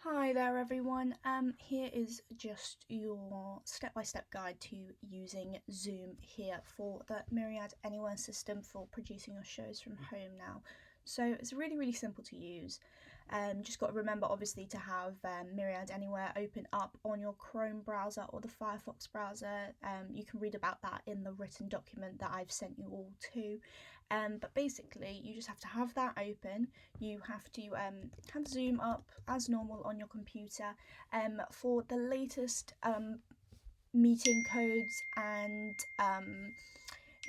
Hi there everyone, here is just your step-by-step guide to using Zoom here for the Myriad Anywhere system for producing your shows from home now. So it's really simple to use. Just got to remember obviously to have Myriad Anywhere open up on your Chrome browser or the Firefox browser. You can read about that in the written document that I've sent you all to. But basically you just have to have that open. You have to have Zoom up as normal on your computer. For the latest meeting codes and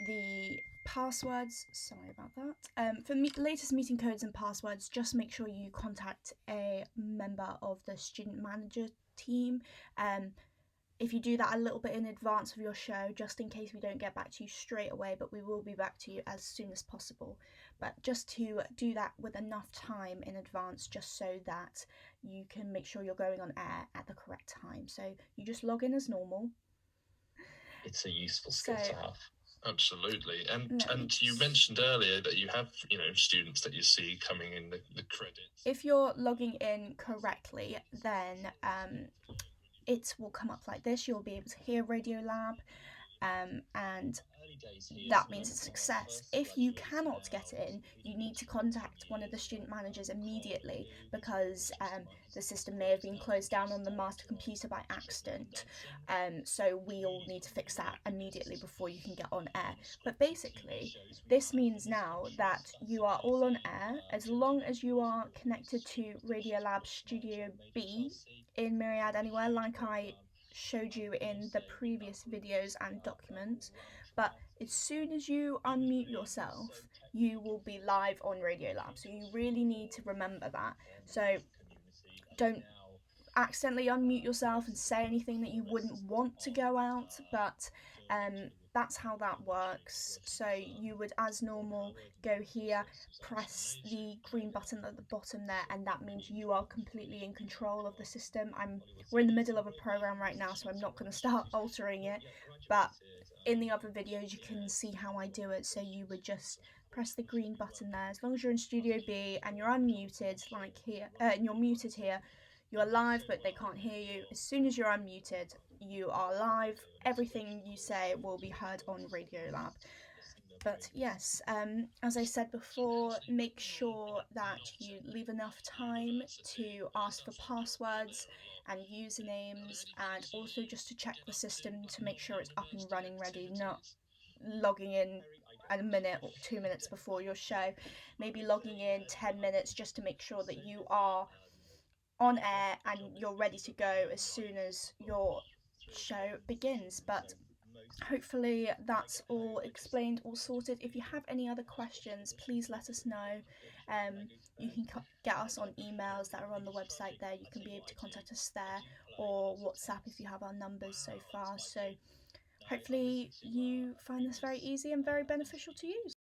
the passwords, sorry about that. For latest meeting codes and passwords, just make sure you contact a member of the student manager team. If you do that a little bit in advance of your show, just in case we don't get back to you straight away, but we will be back to you as soon as possible. But just to do that with enough time in advance, just so that you can make sure you're going on air at the correct time. So you just log in as normal. It's a useful skill to have. Absolutely. And you mentioned earlier that you have, students that you see coming in the credits. If you're logging in correctly, then it will come up like this. You'll be able to hear Radiolab, and that means a success. If you cannot get in, you need to contact one of the student managers immediately, because the system may have been closed down on the master computer by accident. So we all need to fix that immediately before you can get on air. But basically, this means now that you are all on air as long as you are connected to Radiolab Studio B in Myriad Anywhere, like I showed you in the previous videos and documents. But as soon as you unmute yourself, you will be live on Radiolab. So you really need to remember that. So don't accidentally unmute yourself and say anything that you wouldn't want to go out, but that's how that works. So you would, as normal, go here, press the green button at the bottom there, and that means you are completely in control of the system. We're in the middle of a program right now, so I'm not going to start altering it, but in the other videos you can see how I do it. So you would just press the green button there as long as you're in Studio B and you're unmuted, like here, and you're muted here. You're live, but they can't hear you. As soon as you're unmuted, you are live. Everything you say will be heard on Radiolab. But yes, as I said before, make sure that you leave enough time to ask for passwords and usernames, and also just to check the system to make sure it's up and running ready, not logging in a minute or 2 minutes before your show. Maybe logging in 10 minutes just to make sure that you are on air and you're ready to go as soon as your show begins. But hopefully that's all explained, all sorted. If you have any other questions, please let us know. You can get us on emails that are on the website there. You can be able to contact us there, or WhatsApp if you have our numbers so far. So hopefully you find this very easy and very beneficial to use.